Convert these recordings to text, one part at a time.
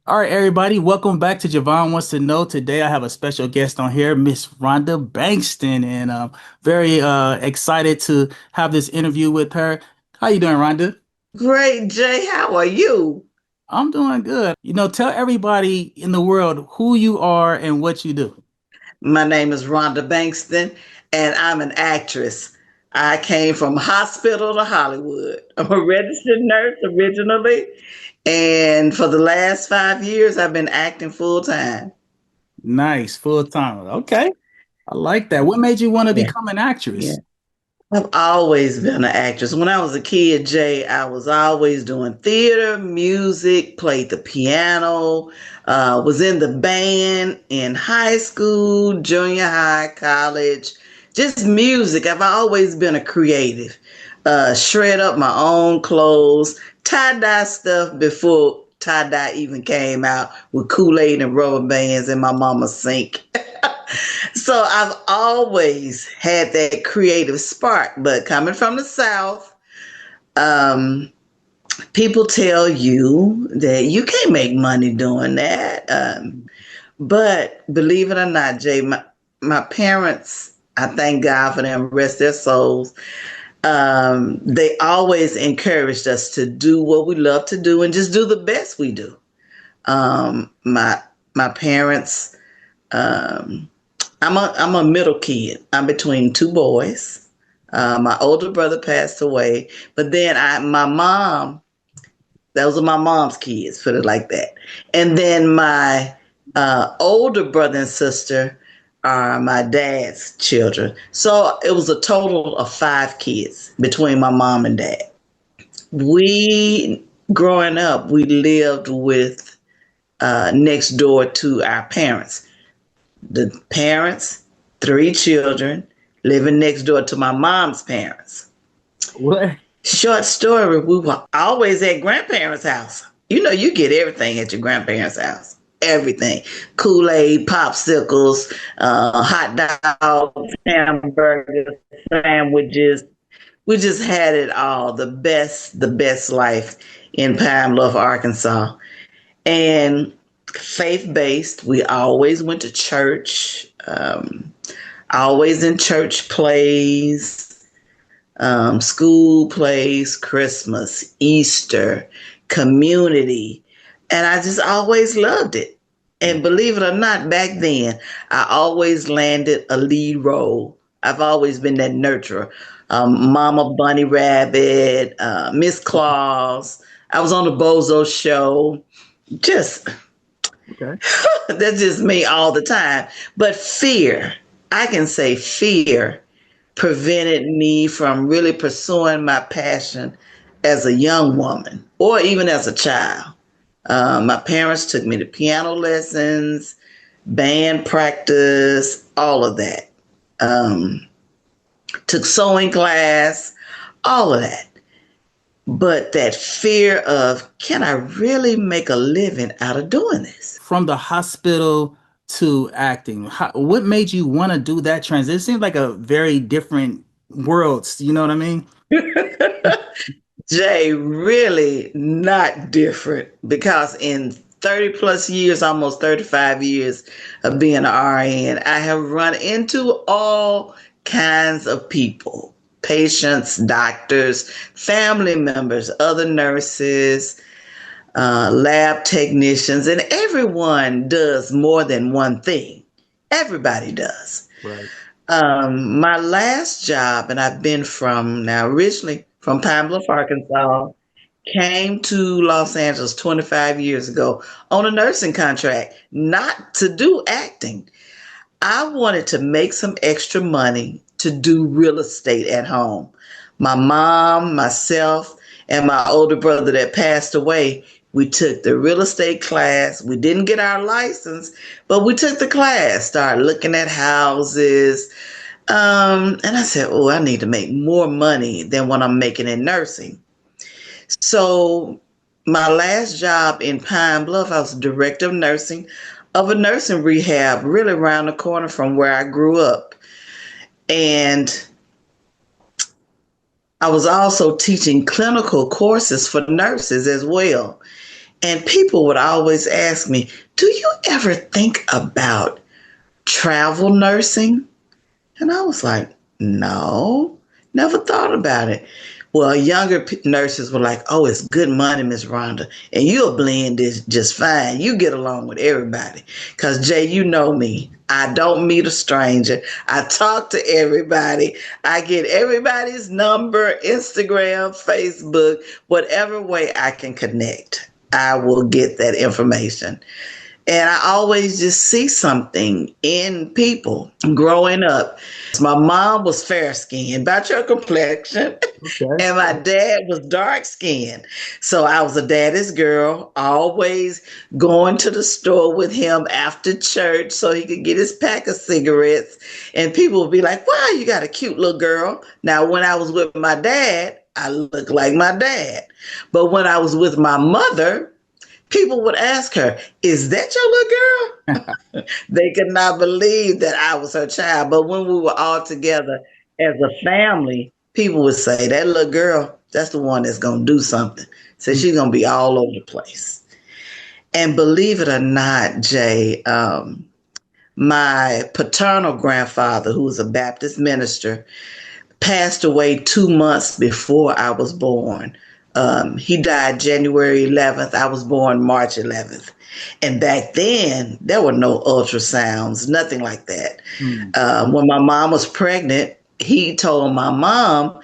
All right, everybody, welcome back to Javohn Wants to Know. Today, I have a special guest on here, Miss Rhonda Bankston, and I'm very excited to have this interview with her. How you doing, Rhonda? Great, Jay. How are you? I'm doing good. Tell everybody in the world who you are and what you do. My name is Rhonda Bankston, and I'm an actress. I came from hospital to Hollywood. I'm a registered nurse originally, and for the last 5 years, I've been acting full time. Nice, full time. Okay, I like that. What made you want to Yeah, become an yeah. actress? I've always been an actress. When I was a kid, Jay, I was always doing theater, music, played the piano, was in the band in high school, junior high, college, just music. I've always been a creative. Shred up my own clothes, tie dye stuff before tie dye even came out with Kool-Aid and rubber bands in my mama's sink. So I've always had that creative spark, but coming from the South, um, people tell you that you can't make money doing that. But believe it or not, Jay, my parents, I thank God for them, rest their souls. They always encouraged us to do what we love to do and just do the best we do. My parents, um, I'm a middle kid. I'm between two boys. My older brother passed away, but then my mom, those are my mom's kids, put it like that. And then my older brother and sister are my dad's children. So it was a total of five kids between my mom and dad. We, growing up, we lived with next door to our parents. The parents, three children, living next door to my mom's parents. What? Short story, we were always at grandparents' house. You know, you get everything at your grandparents' house. Everything. Kool-Aid, popsicles, hot dogs, hamburgers, sandwiches. We just had it all. The best life in Pine Bluff, Arkansas. And faith-based, we always went to church. Always in church plays, school plays, Christmas, Easter, community. And I just always loved it. And believe it or not, back then, I always landed a lead role. I've always been that nurturer. Mama Bunny Rabbit, Miss Claus. I was on the Bozo Show. Just Okay. that's just me all the time. But fear, I can say fear prevented me from really pursuing my passion as a young woman or even as a child. My parents took me to piano lessons, band practice, all of that. Um, Took sewing class, all of that. But that fear of, can I really make a living out of doing this? From the hospital to acting, what made you want to do that transition? It seems like a very different worlds. You know what I mean? Jay, really not different because in 30 plus years, almost 35 years of being an RN, I have run into all kinds of people, patients, doctors, family members, other nurses, lab technicians, and everyone does more than one thing. Everybody does. Right. My last job, and I've been from now originally from Pine Bluff, Arkansas, came to Los Angeles 25 years ago on a nursing contract, not to do acting. I wanted to make some extra money to do real estate at home. My mom, myself, and my older brother that passed away, we took the real estate class. We didn't get our license, but we took the class, started looking at houses. And I said, oh, I need to make more money than what I'm making in nursing. So my last job in Pine Bluff, I was director of nursing of a nursing rehab really around the corner from where I grew up. And I was also teaching clinical courses for nurses as well. And people would always ask me, do you ever think about travel nursing? And I was like, no, never thought about it. Well, younger nurses were like, oh, it's good money, Miss Rhonda, and you'll blend this just fine. You get along with everybody. Because, Jay, you know me. I don't meet a stranger. I talk to everybody. I get everybody's number, Instagram, Facebook, whatever way I can connect. I will get that information. And I always just see something in people growing up. My mom was fair skinned, about your complexion, Okay. and my dad was dark skinned. So I was a daddy's girl, always going to the store with him after church so he could get his pack of cigarettes. And people would be like, wow, you got a cute little girl. Now, when I was with my dad, I looked like my dad. But when I was with my mother, people would ask her, is that your little girl? They could not believe that I was her child. But when we were all together as a family, people would say, that little girl, that's the one that's going to do something. So she's going to be all over the place. And believe it or not, Jay, my paternal grandfather, who was a Baptist minister, passed away 2 months before I was born. He died January 11th. I was born March 11th. And back then, there were no ultrasounds, nothing like that. Mm. When my mom was pregnant, he told my mom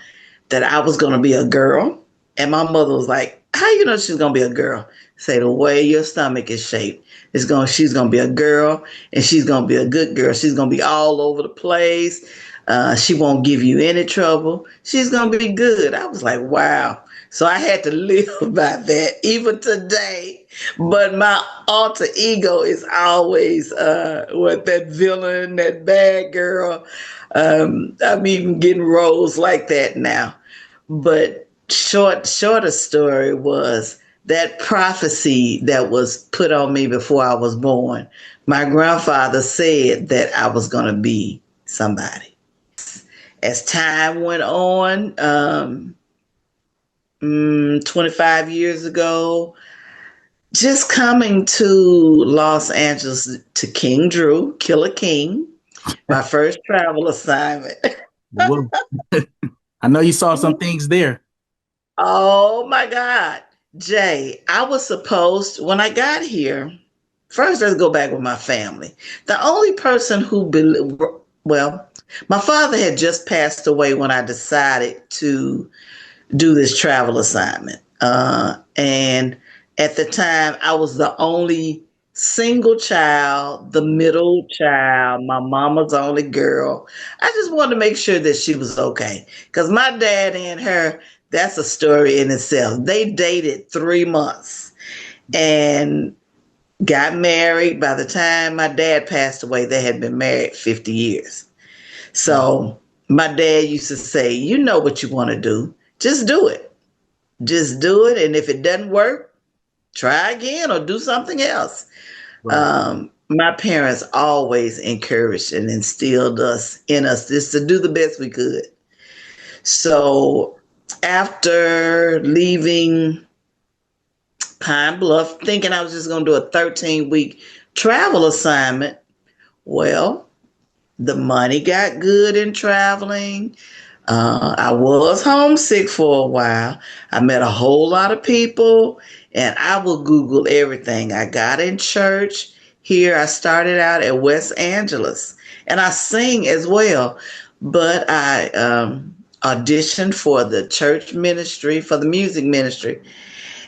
that I was going to be a girl. And my mother was like, how you know she's going to be a girl? Say, the way your stomach is shaped. She's going to be a girl, and she's going to be a good girl. She's going to be all over the place. She won't give you any trouble. She's going to be good. I was like, wow. So I had to live by that even today. But my alter ego is always what that villain, that bad girl. I'm even getting roles like that now. But shorter story was that prophecy that was put on me before I was born. My grandfather said that I was going to be somebody. As time went on, 25 years ago, just coming to Los Angeles to King Drew, Killer King, my first travel assignment. Well, I know you saw some things there. Oh my God. Jay, I was supposed, when I got here, first let's go back with my family. The only person well, my father had just passed away when I decided to do this travel assignment. And at the time, I was the only single child, the middle child, my mama's only girl. I just wanted to make sure that she was okay. Because my dad and her, that's a story in itself. They dated 3 months and got married. By the time my dad passed away, they had been married 50 years. So my dad used to say, you know what you want to do. Just do it. Just do it. And if it doesn't work, try again or do something else. Right. My parents always encouraged and instilled in us just to do the best we could. So after leaving Pine Bluff, thinking I was just going to do a 13-week travel assignment, well, the money got good in traveling. I was homesick for a while. I met a whole lot of people, and I will Google everything. I got in church here. I started out at West Angeles, and I sing as well. But I auditioned for the church ministry, for the music ministry,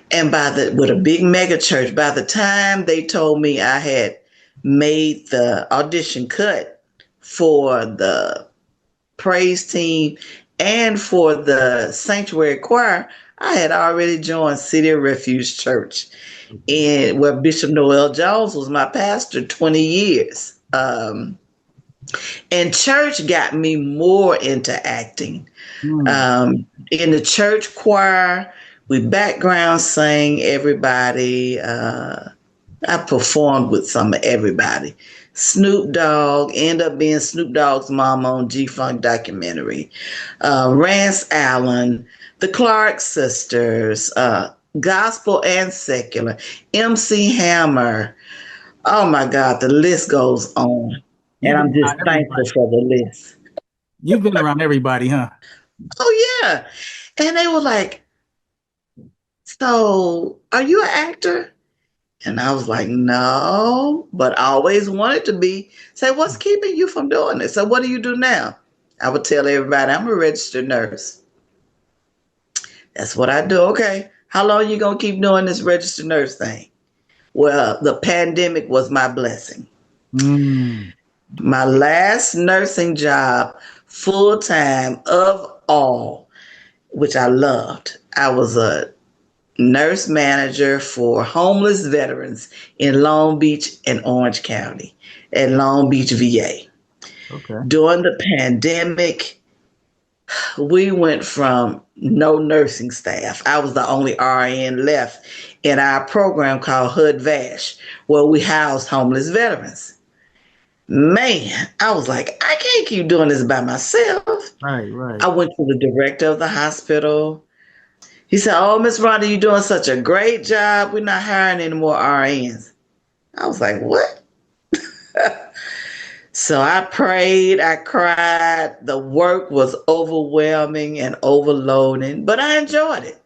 and with a big mega church. By the time they told me I had made the audition cut for the praise team and for the sanctuary choir, I had already joined City of Refuge Church, and where Bishop Noel Jones was my pastor 20 years. And church got me more into acting. Mm. In the church choir, we background sang everybody. I performed with some of everybody. Snoop Dogg, ended up being Snoop Dogg's mom on G-Funk documentary. Rance Allen, the Clark sisters, gospel and secular. MC Hammer. Oh my God, the list goes on. You've And been I'm just around thankful everybody. for the list. You've been around everybody, huh? Oh, yeah. And they were like, so are you an actor? And I was like, no, but I always wanted to be. Say, what's keeping you from doing it? So what do you do now? I would tell everybody I'm a registered nurse. That's what I do. Okay. How long you gonna keep doing this registered nurse thing? Well, the pandemic was my blessing. Mm, My last nursing job, full time of all, which I loved. I was a nurse manager for homeless veterans in Long Beach and Orange County at Long Beach VA. okay. During the pandemic, we went from no nursing staff. I was the only RN left in our program called Hood Vash, where we housed homeless veterans. Man, I was like, I can't keep doing this by myself. Right, I right, went to the director of the hospital. He said, oh, Miss Rhonda, you're doing such a great job. We're not hiring any more RNs. I was like, what? So I prayed, I cried. The work was overwhelming and overloading, but I enjoyed it.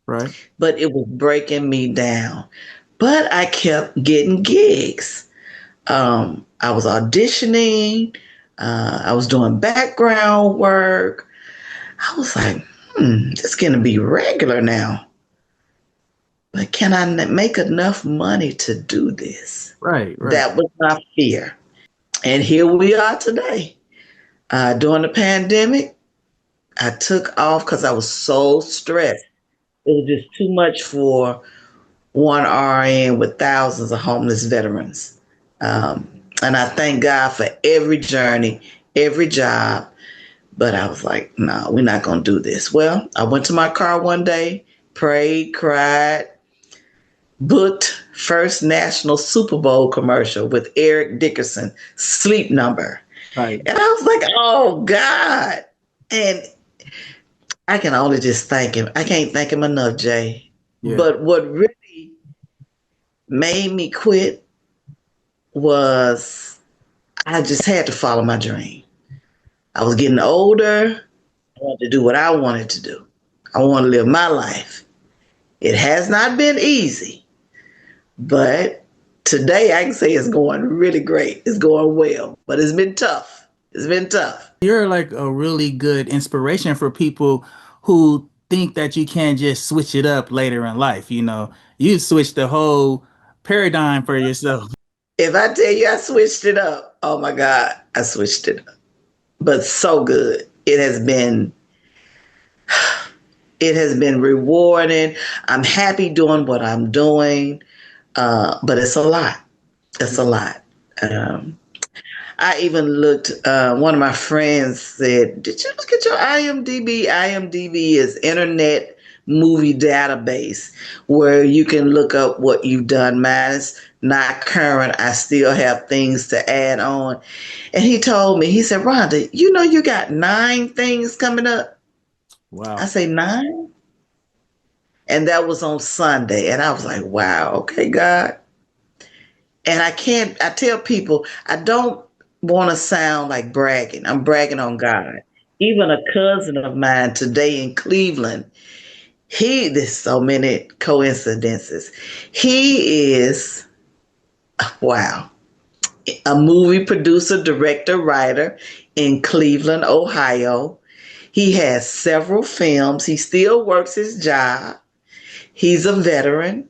right, But it was breaking me down. But I kept getting gigs. I was auditioning, I was doing background work. I was like, this is going to be regular now. But can I make enough money to do this? right, right. That was my fear. And here we are today. During the pandemic, I took off because I was so stressed. It was just too much for one RN with thousands of homeless veterans. Um, and I thank God for every journey, every job. But I was like, no, we're not going to do this. Well, I went to my car one day, prayed, cried, booked first national Super Bowl commercial with Eric Dickerson, Sleep Number. Right. And I was like, oh God. And I can only just thank him. I can't thank him enough, Jay. Yeah. But what really made me quit was I just had to follow my dream. I was getting older. I wanted to do what I wanted to do. I want to live my life. It has not been easy, but today I can say it's going really great. It's going well, but it's been tough. It's been tough. You're like a really good inspiration for people who think that you can't just switch it up later in life. You switch the whole paradigm for yourself. If I tell you I switched it up, oh my God, I switched it up. But so good. It has been rewarding. I'm happy doing what I'm doing. But it's a lot. It's a lot. Um, I even looked, one of my friends said, did you look at your IMDb? IMDb is Internet Movie Database where you can look up what you've done. Mine is not current. I still have things to add on. And he told me, he said, Rhonda, you got 9 things coming up. I Wow. say, 9? And that was on Sunday. And I was like, wow, okay, God. And I tell people, I don't want to sound like bragging. I'm bragging on God. Even a cousin of mine today in Cleveland, there's so many coincidences. He is, wow, a movie producer, director, writer in Cleveland, Ohio. He has several films. He still works his job. He's a veteran.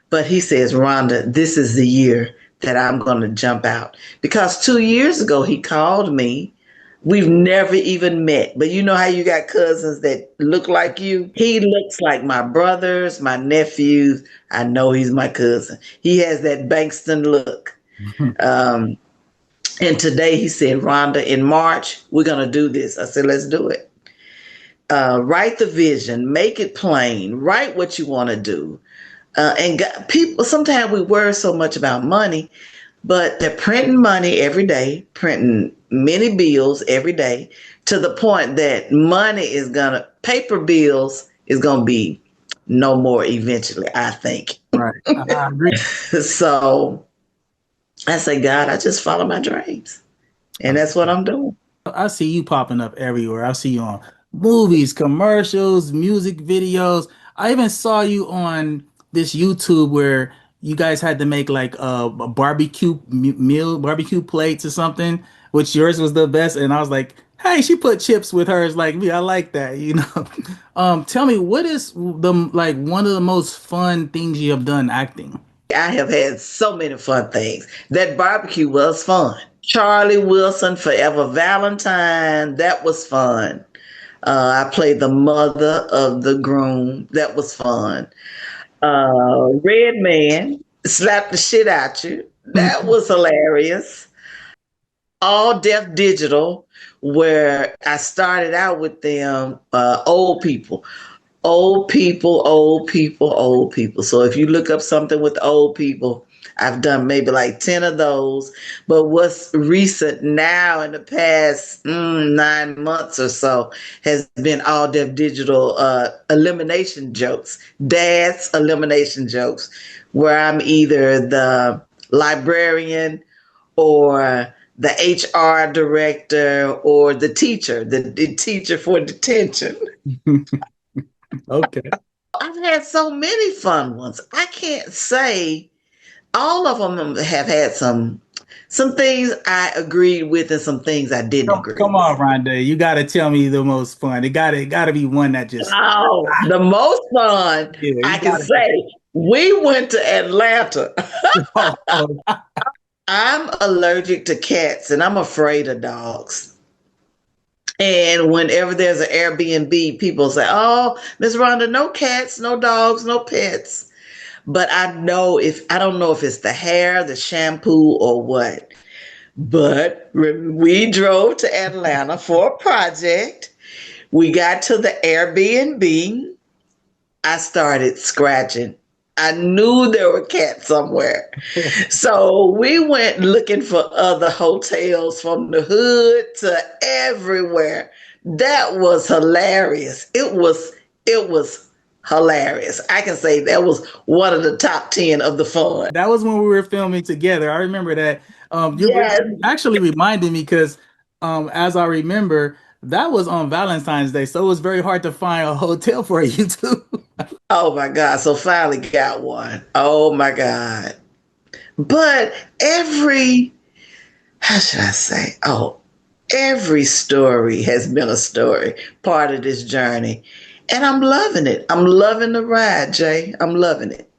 But he says, Rhonda, this is the year that I'm going to jump out. Because 2 years ago, he called me. We've never even met. But you know how you got cousins that look like you? He looks like my brothers, my nephews. I know he's my cousin. He has that Bankston look. Um, and today he said, Rhonda, in March, we're going to do this. I said, let's do it. Write the vision, make it plain, write what you want to do. People, sometimes we worry so much about money, but they're printing money every day, printing many bills every day to the point that paper bills is going to be no more eventually, I think. Right. I agree. So I say, God, I just follow my dreams. I And that's what I'm doing. I see you popping up everywhere. I see you on movies, commercials, music videos. I even saw you on this YouTube where you guys had to make like a barbecue meal, barbecue plates or something, which yours was the best. And I was like, hey, she put chips with hers like me. I like that, you know. Tell me, what is the like one of the most fun things you have done acting? I have had so many fun things. That barbecue was fun. Charlie Wilson, Forever Valentine, that was fun. I played the mother of the groom. That was fun. Redman slapped the shit out you. That was hilarious. All Deaf Digital, where I started out with them, old people. Old people, old people, old people. So if you look up something with old people, I've done maybe like 10 of those. But what's recent now in the past 9 months or so has been all deaf digital elimination jokes, dad's elimination jokes, where I'm either the librarian or the HR director or the teacher for detention. Okay. I've had so many fun ones. I can't say all of them have had some things I agreed with and some things I didn't agree Come on, with. Rhonda. You got to tell me the most fun. It got to be one that just Oh, the most fun yeah. You I can got say. We went to Atlanta. to. I'm allergic to cats and I'm afraid of dogs. And whenever there's an Airbnb, people say, "Oh, Miss Rhonda, no cats, no dogs, no pets." But I don't know if it's the hair, the shampoo, or what. But we drove to Atlanta for a project. We got to the Airbnb. I started scratching. I knew there were cats somewhere. So we went looking for other hotels from the hood to everywhere. That was hilarious. It was hilarious. I can say that was one of the top 10 of the fun. That was when we were filming together. I remember that. Yes. You actually reminded me because, as I remember, that was on Valentine's Day, so it was very hard to find a hotel for you too. Oh my God. So finally got one. Oh my God. But how should I say? Oh, every story has been a story, part of this journey. And I'm loving it. I'm loving the ride, Jay. I'm loving it.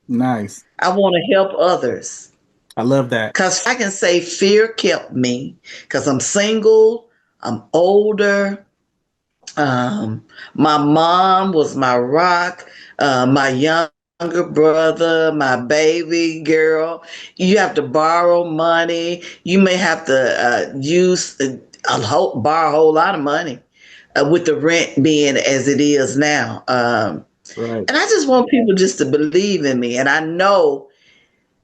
Nice. I want to help others. I love that. Because I can say fear kept me because I'm single, I'm older. My mom was my rock, my younger brother, my baby girl. You have to borrow money. You may have to borrow a whole lot of money with the rent being as it is now. Right. And I just want people just to believe in me. And I know,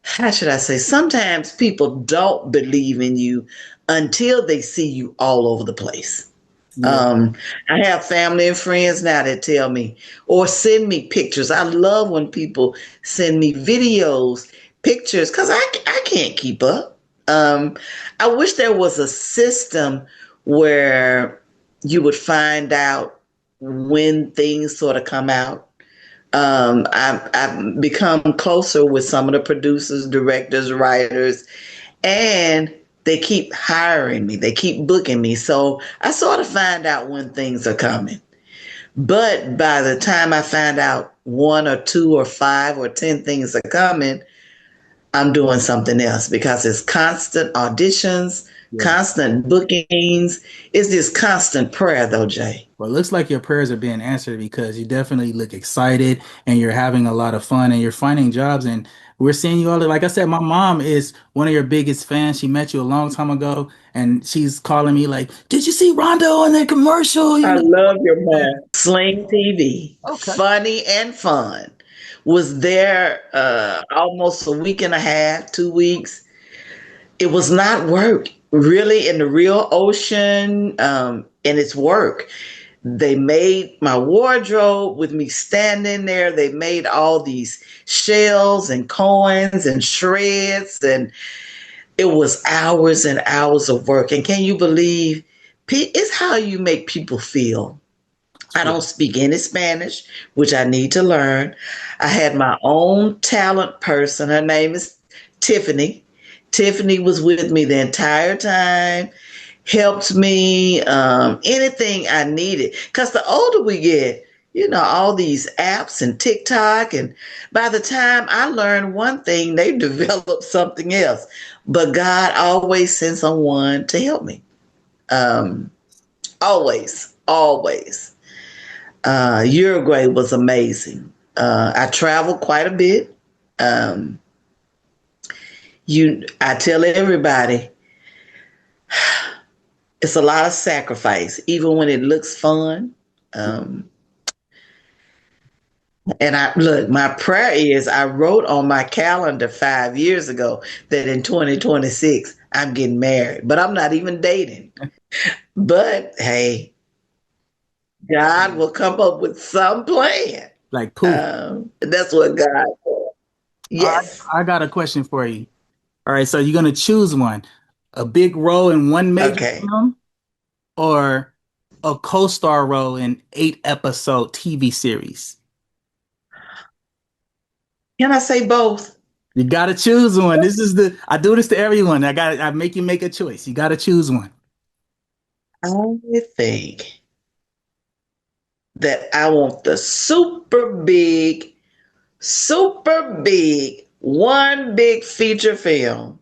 how should I say, sometimes people don't believe in you until they see you all over the place. Yeah. Um, I have family and friends now that tell me or send me pictures. I love when people send me videos, pictures, because I can't keep up. I wish there was a system where you would find out when things sort of come out. I've become closer with some of the producers, directors, writers, and they keep hiring me. They keep booking me. So I sort of find out when things are coming. But by the time I find out one or two or five or 10 things are coming, I'm doing something else because it's constant auditions, Yeah. constant bookings. It's this constant prayer, though, Jay. Well, it looks like your prayers are being answered because you definitely look excited and you're having a lot of fun and you're finding jobs. And we're seeing you all. Like I said, my mom is one of your biggest fans. She met you a long time ago and she's calling me like, did you see Rondo on that commercial? You I know? love your mom. Sling TV, Okay. funny and fun. Was there almost a week and a half, 2 weeks. It was not work, really, in the real ocean, and it's work. They made my wardrobe with me standing there. They made all these shells and coins and shreds, and it was hours and hours of work. And can you believe it's how you make people feel? I True. don't speak any Spanish, which I need to learn. I had my own talent person. Her name is Tiffany. Tiffany was with me the entire time, helped me, anything I needed. Because the older we get, all these apps and TikTok, and by the time I learned one thing, they developed something else. But God always sent someone to help me. Um, always, always. Uruguay was amazing. I traveled quite a bit. Um, I tell everybody, it's a lot of sacrifice, even when it looks fun. Um, and I look, my prayer is I wrote on my calendar 5 years ago that in 2026 I'm getting married, but I'm not even dating. But hey, God will come up with some plan. Like poof. That's what God. I, Yes. I got a question for you. All right, so you're gonna choose one, a big role in one major Okay. film or a co-star role in 8 episode TV series. Can I say both? You gotta choose one. I do this to everyone. I make you make a choice. You gotta choose one. I think that I want the super big, one big feature film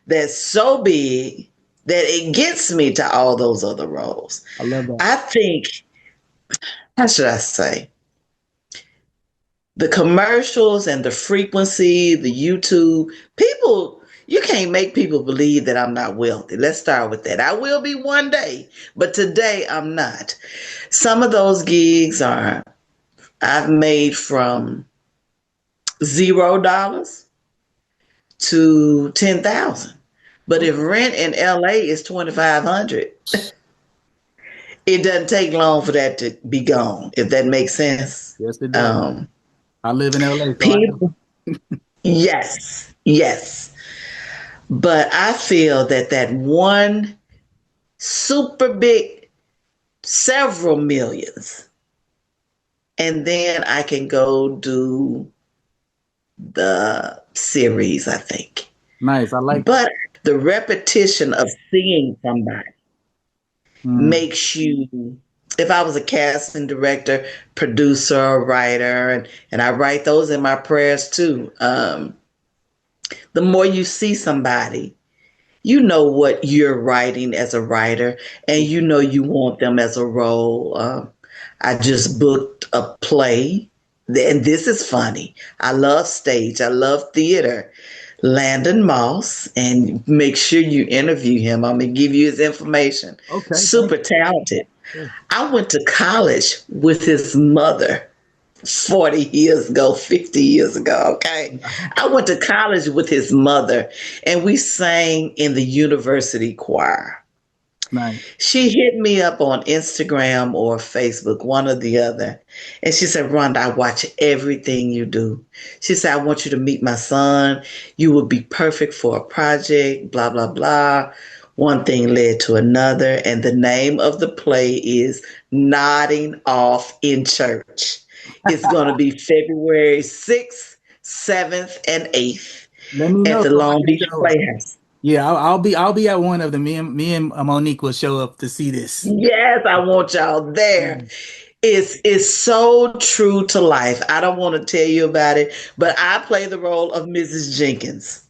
that's so big that it gets me to all those other roles. I love that. I think, how should I say? The commercials and the frequency, the YouTube, people, you can't make people believe that I'm not wealthy. Let's start with that. I will be one day, but today I'm not. Some of those gigs I've made from $0 to 10,000. But if rent in LA is 2,500, it doesn't take long for that to be gone, if that makes sense. Yes, it does. Um, I live in LA, so I know. people, yes, yes. But I feel that one super big, several millions, and then I can go do the series, I think. Nice. I like that. But the repetition of seeing somebody Mm, makes you, if I was a casting director, producer, writer, and I write those in my prayers too. The more you see somebody, you know what you're writing as a writer, and you know you want them as a role. I just booked a play, and this is funny. I love stage, I love theater. Landon Moss, and make sure you interview him. I'm going to give you his information. okay, thank Super talented. you. I went to college with his mother 40 years ago, 50 years ago. Okay. I went to college with his mother, and we sang in the university choir. Nice. She hit me up on Instagram or Facebook, one or the other. And she said, Rhonda, I watch everything you do. She said, I want you to meet my son. You would be perfect for a project, blah, blah, blah. One thing led to another. And the name of the play is Nodding Off in Church. It's going to be February 6th, 7th, and 8th Let me at know the so I Long can Beach show up. Playhouse. Yeah, I'll be at one of them. Me and Monique will show up to see this. Yes, I want y'all there. Mm. It's so true to life. I don't want to tell you about it, but I play the role of Mrs. Jenkins.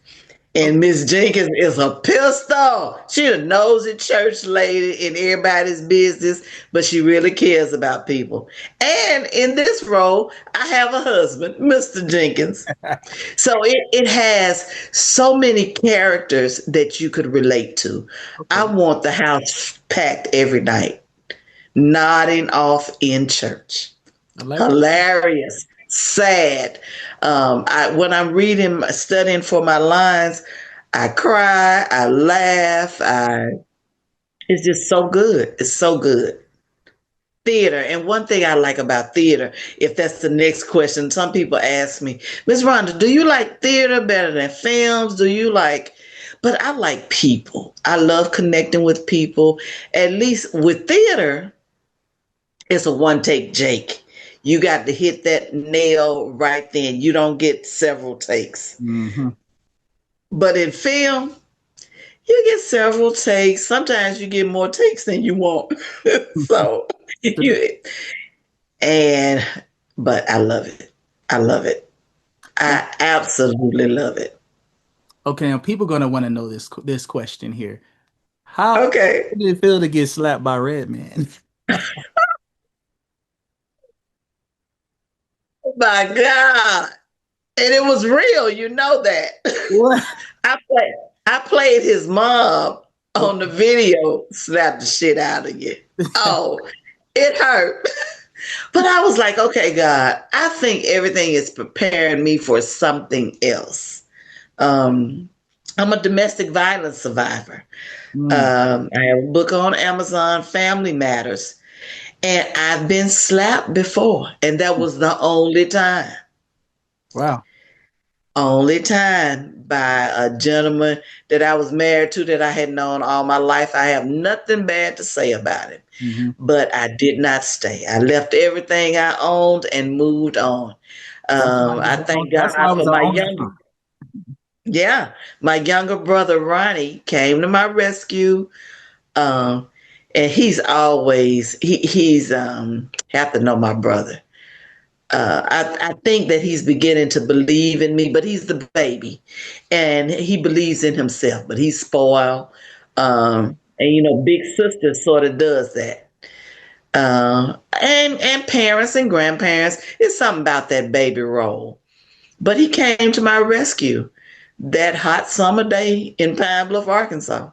And Okay. Miss Jenkins is a pistol. She a nosy church lady in everybody's business, but she really cares about people. And in this role, I have a husband, Mr. Jenkins. So it has so many characters that you could relate to. I Okay. want the house packed every night, nodding off in church. I like that. Hilarious, sad. When I'm reading, studying for my lines, I cry, I laugh. It's just so good. It's so good. theater. And one thing I like about theater, if that's the next question, some people ask me, Miss Rhonda, do you like theater better than films? Do you like, but I like people. I love connecting with people. At least with theater, it's a one take Jake. You got to hit that nail right then. You don't get several takes. Hmm. But in film, you get several takes. Sometimes you get more takes than you want. So True. you and but I love it. I love it. Now, I absolutely love it. okay, and people gonna want to know this question here. How Okay. did it feel to get slapped by Redman? Oh my God. And it was real, you know that. What? I played I played his mom on the Okay. video, slapped the shit out of you. Oh, it hurt. But I was like, okay, God, I think everything is preparing me for something else. Um, I'm a domestic violence survivor. Mm, I have a book on Amazon, Family Matters, and I've been slapped before, and that was the only time. wow. Only time by a gentleman that I was married to that I had known all my life. I have nothing bad to say about him, Hmm. but I did not stay. I left everything I owned and moved on. I thank That's why God it was for the my only younger, time. yeah, my younger brother Ronnie came to my rescue. Um, and he's have to know my brother. I think that he's beginning to believe in me, but he's the baby, and he believes in himself, but he's spoiled. And big sister sort of does that. And parents and grandparents, it's something about that baby role. But he came to my rescue that hot summer day in Pine Bluff, Arkansas,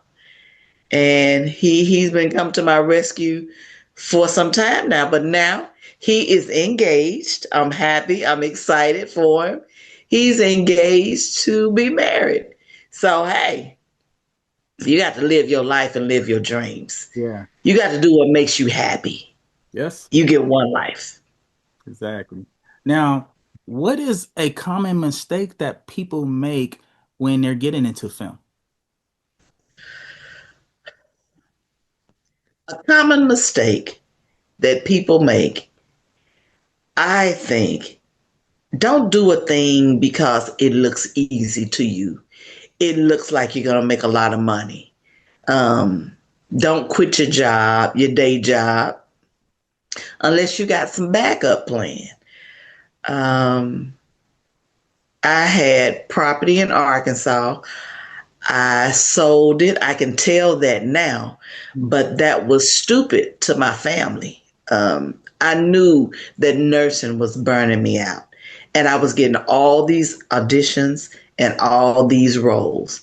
and he's been coming to my rescue for some time now. But now he is engaged. I'm happy. I'm excited for him. He's engaged to be married. So hey, you got to live your life and live your dreams. Yeah. You got to do what makes you happy. Yes. You get one life. Exactly. Now, what is a common mistake that people make when they're getting into film? A common mistake that people make, I think, don't do a thing because it looks easy to you. It looks like you're going to make a lot of money. Um, don't quit your job, your day job, unless you got some backup plan. Um, I had property in Arkansas. I sold it. I can tell that now, Mm. but that was stupid to my family. I knew that nursing was burning me out, and I was getting all these auditions and all these roles.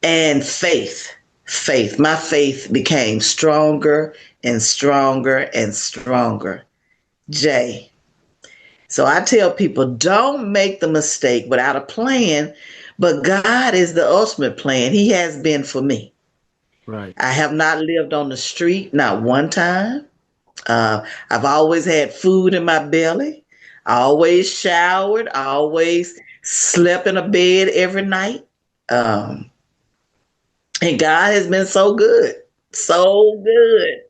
And my faith became stronger and stronger and stronger. Jay. So I tell people, don't make the mistake without a plan, but God is the ultimate plan. He has been for me. Right. I have not lived on the street, not one time. I've always had food in my belly. I always showered. I always slept in a bed every night. Um, and God has been so good, so good.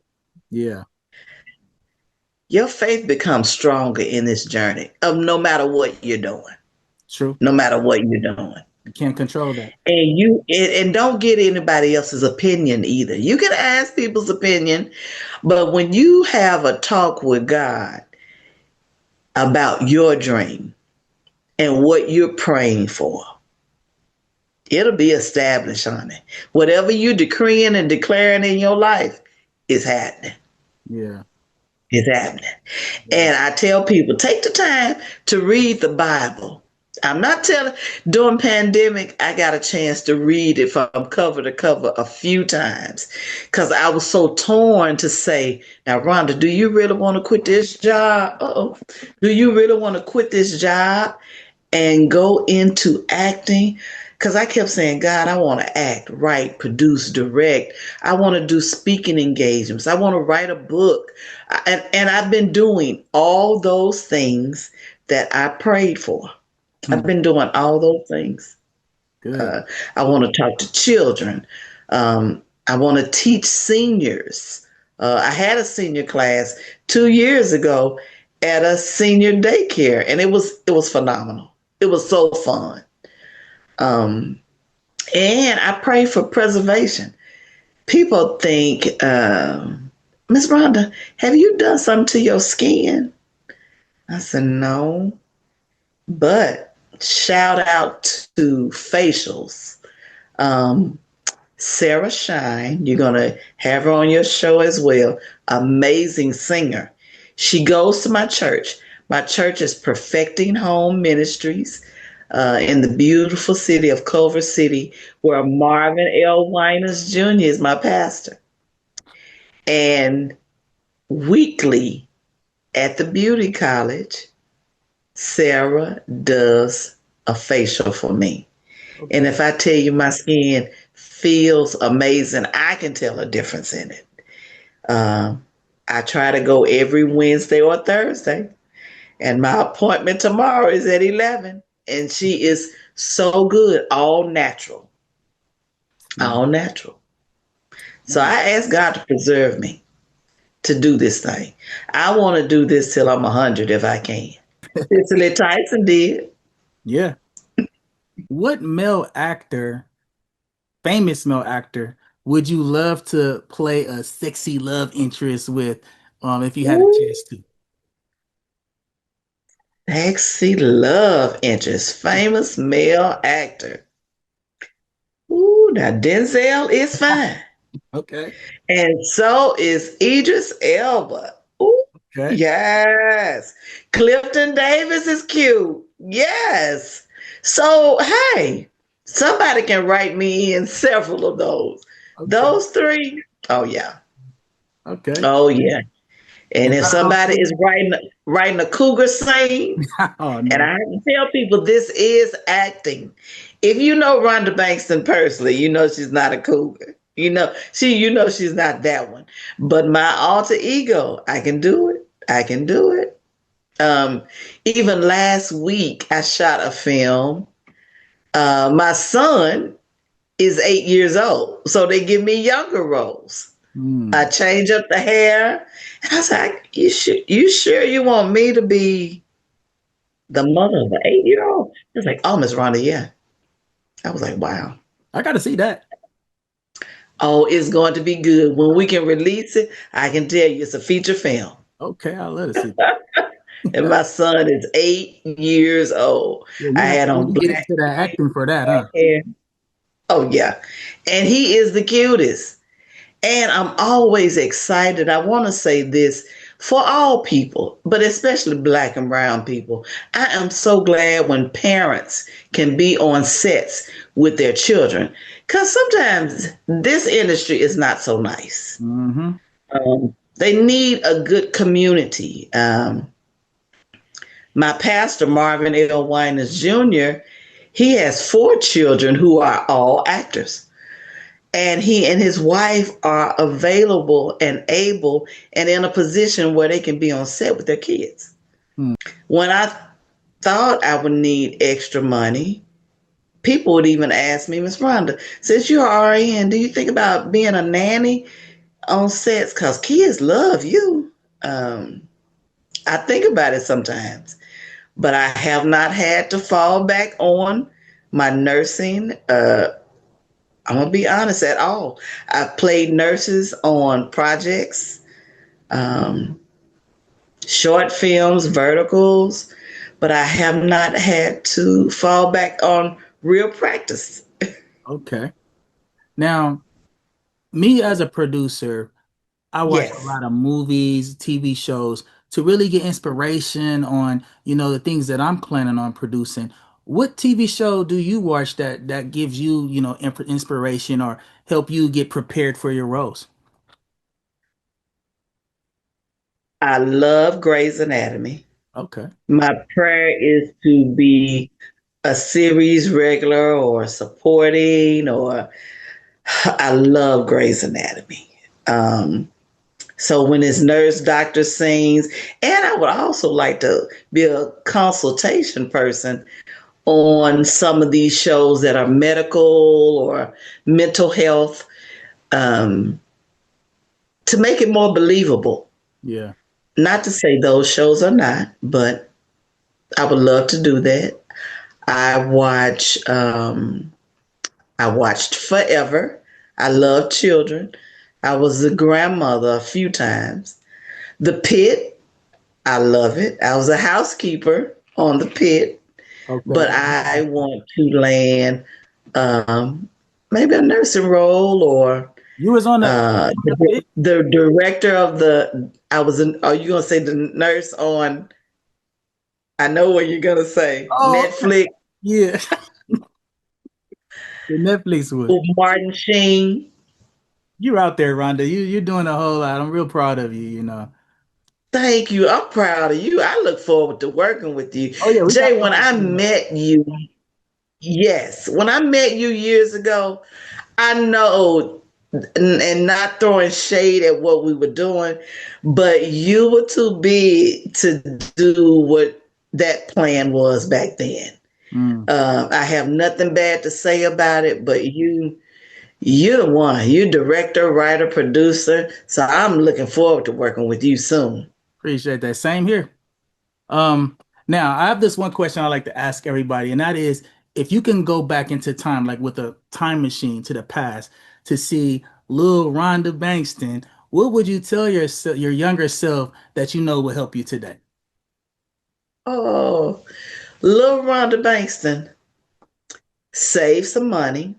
Yeah. Your faith becomes stronger in this journey of no matter what you're doing, True. no matter what you're doing. You can't control that. And don't get anybody else's opinion either. You can ask people's opinion, but when you have a talk with God about your dream and what you're praying for, it'll be established on it. Whatever you decreeing and declaring in your life is happening. Yeah. It's happening. Yeah. And I tell people, take the time to read the Bible. I'm not telling, during pandemic, I got a chance to read it from cover to cover a few times because I was so torn to say, now, Rhonda, do you really want to quit this job? Uh-oh. Do you really want to quit this job and go into acting? because I kept saying, God, I want to act, write, produce, direct. I want to do speaking engagements. I want to write a book. And I've been doing all those things that I prayed for. I've Hmm. been doing all those things. Good. Uh, I want to talk to children. I want to teach seniors. I had a senior class 2 years ago at a senior daycare, and it was phenomenal. It was so fun. Um, and I pray for preservation. People think, Miss Rhonda, have you done something to your skin? I said, no, but shout out to facials. Um, Sarah Shine, you're going to have her on your show as well. Amazing singer. She goes to my church. My church is Perfecting Home Ministries in the beautiful city of Culver City, where Marvin L. Winans Jr. is my pastor. And weekly at the beauty college, Sarah does a facial for me. And Okay. if I tell you my skin feels amazing, I can tell a difference in it. Um, I try to go every Wednesday or Thursday, and my appointment tomorrow is at 11. And she is so good, all natural, Nice. all natural. So Nice. I ask God to preserve me to do this thing. I want to do this till I'm 100 if I can. Cicely Tyson did. Yeah. What male actor, famous male actor, would you love to play a sexy love interest with, if you had a Ooh, chance to? sexy love interest, famous male actor. Ooh, now Denzel is fine. Okay. And so is Idris Elba. Ooh, Okay. yes. Clifton Davis is cute. Yes. So, hey, somebody can write me in several of those. Okay. Those three, oh, yeah. Okay. Oh, yeah. And And if I somebody also, is writing a cougar scene, oh and I no. have to tell people this is acting. If you know Rhonda Bankston personally, you know she's not a cougar. You know she's not that one. But my alter ego, I can do it. I can do it. Um, Even last week, I shot a film. My son is 8 years old, so they give me younger roles. I Hmm. change up the hair, and I was like, You sure you want me to be the mother of an 8 year old?" It's like, "Oh, Miss Rhonda, yeah." I was like, "Wow." I gotta see that. Oh, it's going to be good. When we can release it, I can tell you it's a feature film. Okay, I'll let us see that. And my son is 8 years old. Yeah, I you have had to on really get black into that hair, acting for that, black huh? hair. Oh, yeah. And he is the cutest. And I'm always excited. I want to say this for all people, but especially Black and Brown people. I am so glad when parents can be on sets with their children, because sometimes this industry is not so nice. Mm-hmm. They need a good community. My pastor, Marvin L. Winans Jr., he has 4 children who are all actors. And he and his wife are available and able and in a position where they can be on set with their kids. Hmm. When I thought I would need extra money, people would even ask me, Miss Rhonda, since you're RN, do you think about being a nanny on sets? Because kids love you. Um, I think about it sometimes, but I have not had to fall back on my nursing. I'm gonna be honest at all. I've played nurses on projects, um, short films, verticals, but I have not had to fall back on real practice. Okay. Now, me as a producer, I watch a Yes, lot of movies, TV shows to really get inspiration on, the things that I'm planning on producing. What TV show do you watch that gives you, inspiration or help you get prepared for your roles? I love Grey's Anatomy. Okay. My prayer is to be a series regular or supporting, or I love Grey's Anatomy. Um, so when it's nurse doctor scenes, and I would also like to be a consultation person on some of these shows that are medical or mental health, um, to make it more believable. Yeah. Not to say those shows are not, but I would love to do that. I watch. I watched Forever. I love children. I was a grandmother a few times. The Pit. I love it. I was a housekeeper on The Pit, Okay. but I want to land um, maybe a nursing role or You was on the the, pit? the director of the. I was in. Are you gonna say the nurse on? I know what you're gonna say. Oh, Netflix yeah. The Netflix one. with Martin Sheen. You're out there, Rhonda. You're doing a whole lot. I'm real proud of you, you know. Thank you. I'm proud of you. I look forward to working with you. Oh yeah, we got Jay, when something I coming up. met you, yes, when I met you years ago, I know, and not throwing shade at what we were doing, but you were too big to do what that plan was back then. Mm, I have nothing bad to say about it, but you're the one. You're director, writer, producer. So I'm looking forward to working with you soon. appreciate that. Same here. Um, Now I have this one question I like to ask everybody, and that is if you can go back into time, like with a time machine to the past, to see little Rhonda Bankston, what would you tell your younger self that you know will help you today? Oh, little Rhonda Bankston, save some money,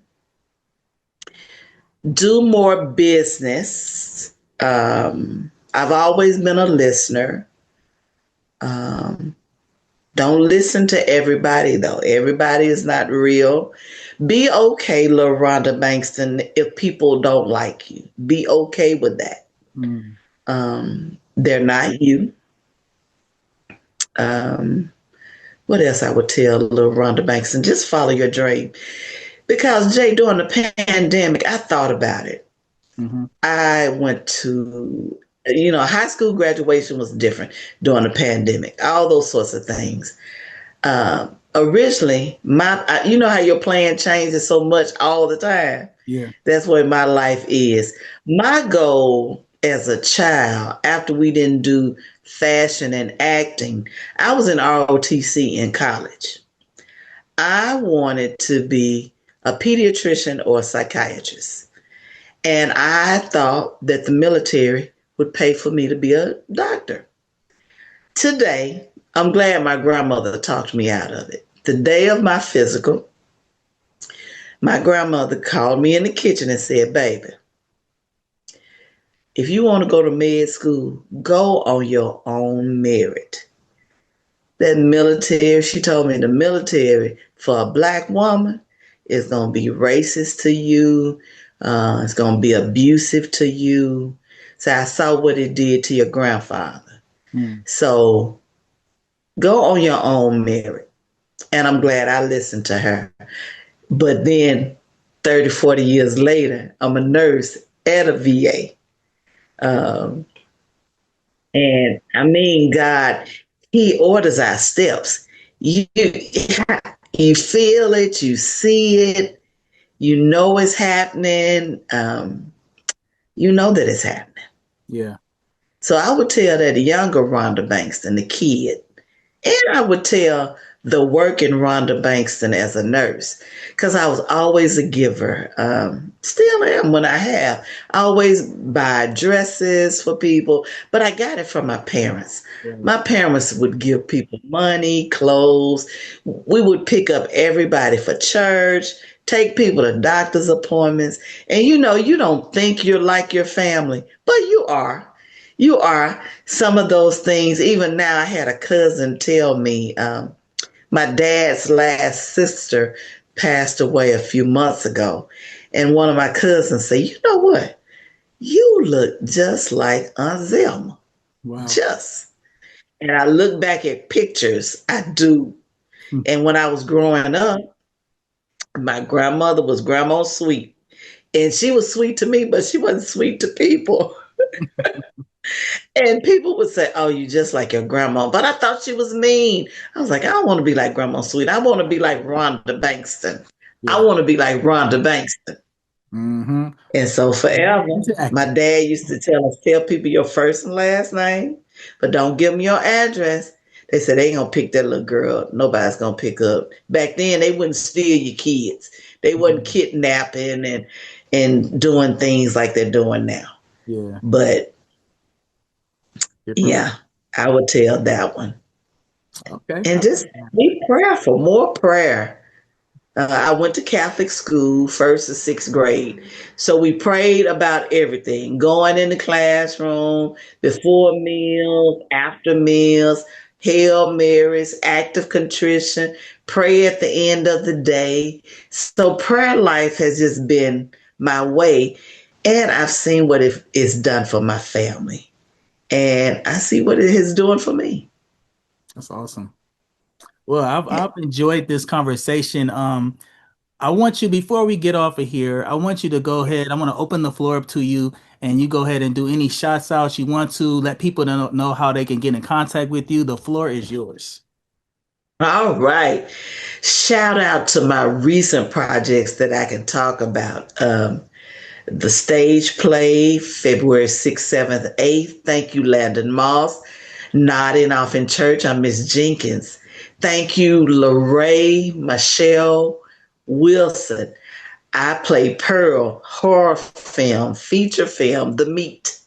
do more business. I've always been a listener. Um, don't listen to everybody, though. Everybody is not real. Be okay, little Rhonda Bankston, if people don't like you. Be okay with that. Mm, They're not you. Um, what else I would tell little Rhonda Bankston? Just follow your dream. Because, Jay, during the pandemic, I thought about it. hmm I went to, high school graduation was different during the pandemic, all those sorts of things. Originally, you know how your plan changes so much all the time. Yeah. That's what my life is. My goal as a child, after we didn't do fashion and acting, I was in ROTC in college. I wanted to be a pediatrician or a psychiatrist. And I thought that the military would pay for me to be a doctor. Today, I'm glad my grandmother talked me out of it. The day of my physical, my grandmother called me in the kitchen and said, "Baby, if you want to go to med school, go on your own merit." That military, she told me the military for a black woman is going to be racist to you. It's going to be abusive to you. So I saw what it did to your grandfather. Mm, So go on your own merit. And I'm glad I listened to her. But then 30, 40 years later, I'm a nurse at a VA. Um, and I mean, God, He orders our steps. You feel it, you see it, you know it's happening, you know that it's happening. yeah. So I would tell that younger Rhonda Bankston, the kid, and I would tell the working Rhonda Bankston as a nurse, because I was always a giver. Still am when I have. I always buy dresses for people, but I got it from my parents. Right. My parents would give people money, clothes. We would pick up everybody for church, take people to doctor's appointments. And you don't think you're like your family, but you are. You are some of those things. Even now, I had a cousin tell me my dad's last sister passed away a few months ago. And one of my cousins said, "You know what? You look just like Aunt Wow. Just." And I look back at pictures, I do. And when I was growing up, my grandmother was Grandma Sweet. And she was sweet to me, but she wasn't sweet to people. And people would say, "Oh, you just like your grandma." But I thought she was mean. I was like, I don't want to be like Grandma Sweet. I want to be like Rhonda Bankston. I Yeah. want to be like Rhonda Bankston. Mm-hmm. And so forever, Into my acting. dad used to tell us, tell people your first and last name, but don't give them your address. They said they ain't gonna pick that little girl. Nobody's gonna pick up. Back then, they wouldn't steal your kids. They wasn't Mhm. kidnapping and doing things like they're doing now. Yeah. But Different. yeah, I would tell that one. Okay. I And like just that. be prayerful, more prayer. I went to Catholic school, first to sixth grade. So we prayed about everything going in the classroom, before meals, after meals, Hail Marys, act of contrition, pray at the end of the day. So prayer life has just been my way. And I've seen what it is done for my family. And I see what it is doing for me. That's awesome. Well, I've enjoyed this conversation. I want you, before we get off of here, I want you to go ahead. I want to open the floor up to you, and you go ahead and do any shots outs you want to. Let people know how they can get in contact with you. The floor is yours. All right. Shout out to my recent projects that I can talk about. The stage play, February 6th, 7th, 8th. Thank you, Landon Moss. Nodding off in church. I'm Miss Jenkins. Thank you, Lorraine Michelle Wilson. I play Pearl, horror film, feature film, The Meat.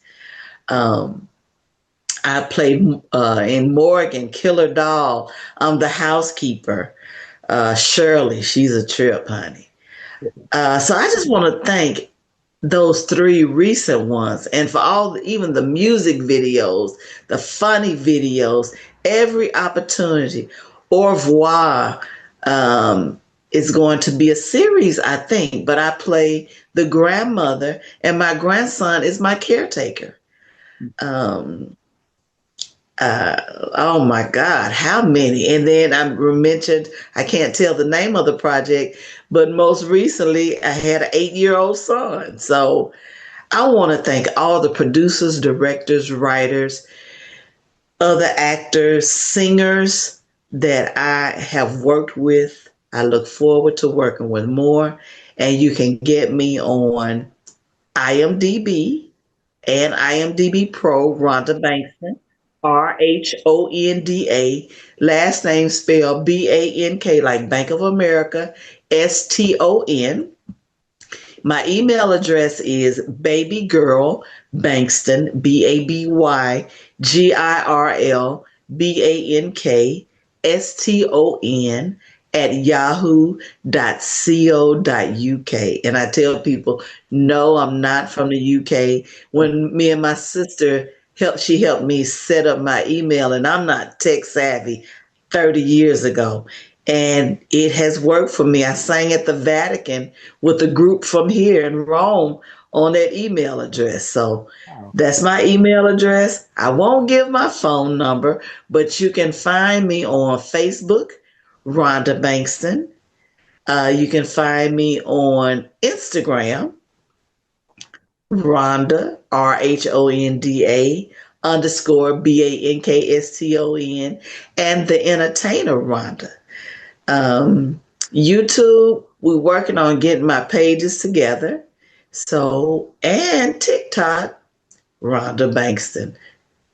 Um, I play in Morgan, Killer Doll. I'm the housekeeper. Shirley, she's a trip, honey. So I just want to thank those three recent ones and for even the music videos, the funny videos, every opportunity. Au revoir is going to be a series, I think, but I play the grandmother and my grandson is my caretaker. Um, oh my God, how many? And then I mentioned, I can't tell the name of the project, but most recently I had an 8-year-old son. So I want to thank all the producers, directors, writers, other actors, singers that I have worked with. I look forward to working with more. And you can get me on IMDb and IMDb Pro, Rhonda Bankston, Rhonda. Last name spelled BANK, like Bank of America, STON. My email address is babygirlbankston, BABYGIRLBANKSTON at yahoo.co.uk. And I tell people, no, I'm not from the UK. When me and my sister she helped me set up my email, and I'm not tech savvy 30 years ago. And it has worked for me. I sang at the Vatican with a group from here in Rome on that email address. So Wow. that's my email address. I won't give my phone number, but you can find me on Facebook, Rhonda Bankston. You can find me on Instagram, Rhonda, RHONDA underscore BANKSTON, and the entertainer Rhonda. YouTube, we're working on getting my pages together. So, and TikTok, Rhonda Bankston.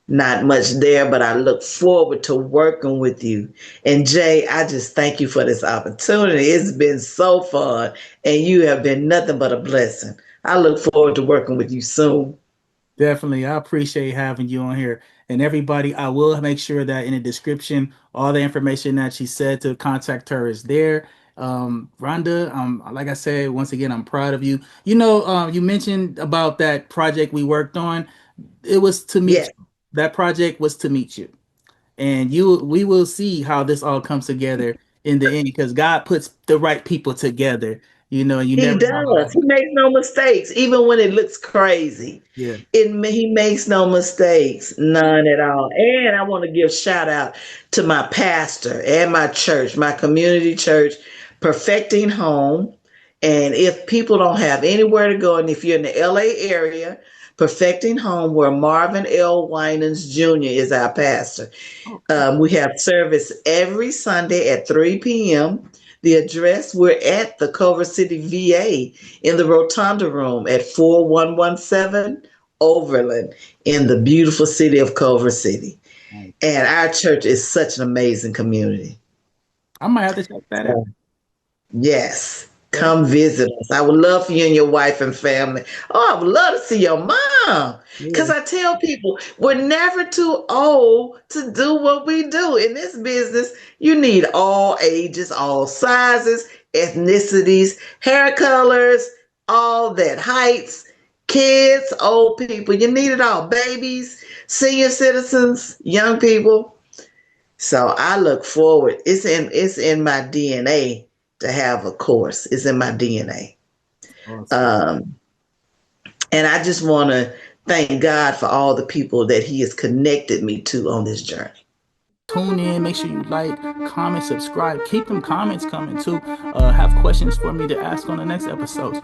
Not much there, but I look forward to working with you. And Jay, I just thank you for this opportunity. It's been so fun, and you have been nothing but a blessing. I look forward to working with you soon. Definitely. I appreciate having you on here. And everybody, I will make sure that in the description, all the information that she said to contact her is there. Rhonda, like I said, once again, I'm proud of you. You mentioned about that project we worked on. It was to meet Yes. you. That project was to meet you. And we will see how this all comes together in the end because God puts the right people together. You He never know. does. He makes no mistakes, even when it looks crazy. Yeah. He makes no mistakes, none at all. And I want to give shout out to my pastor and my church, my community church, Perfecting Home. And if people don't have anywhere to go, and if you're in the LA area, Perfecting Home, where Marvin L. Winans Jr. is our pastor. Okay. We have service every Sunday at 3 p.m. The address, we're at the Culver City VA in the Rotunda Room at 4117 Overland in the beautiful city of Culver City. Nice. And our church is such an amazing community. I might have to check that out. So, yes, Okay. come visit us. I would love for you and your wife and family. Oh, I would love to see your mom. Because Yeah. I tell people, we're never too old to do what we do. In this business, you need all ages, all sizes, ethnicities, hair colors, all that, heights, kids, old people. You need it all. Babies, senior citizens, young people. So I look forward. It's in my DNA to have a course. It's in my DNA. Awesome. Um, and I just want to thank God for all the people that He has connected me to on this journey. Tune in. Make sure you like, comment, subscribe. Keep them comments coming too. Have questions for me to ask on the next episodes.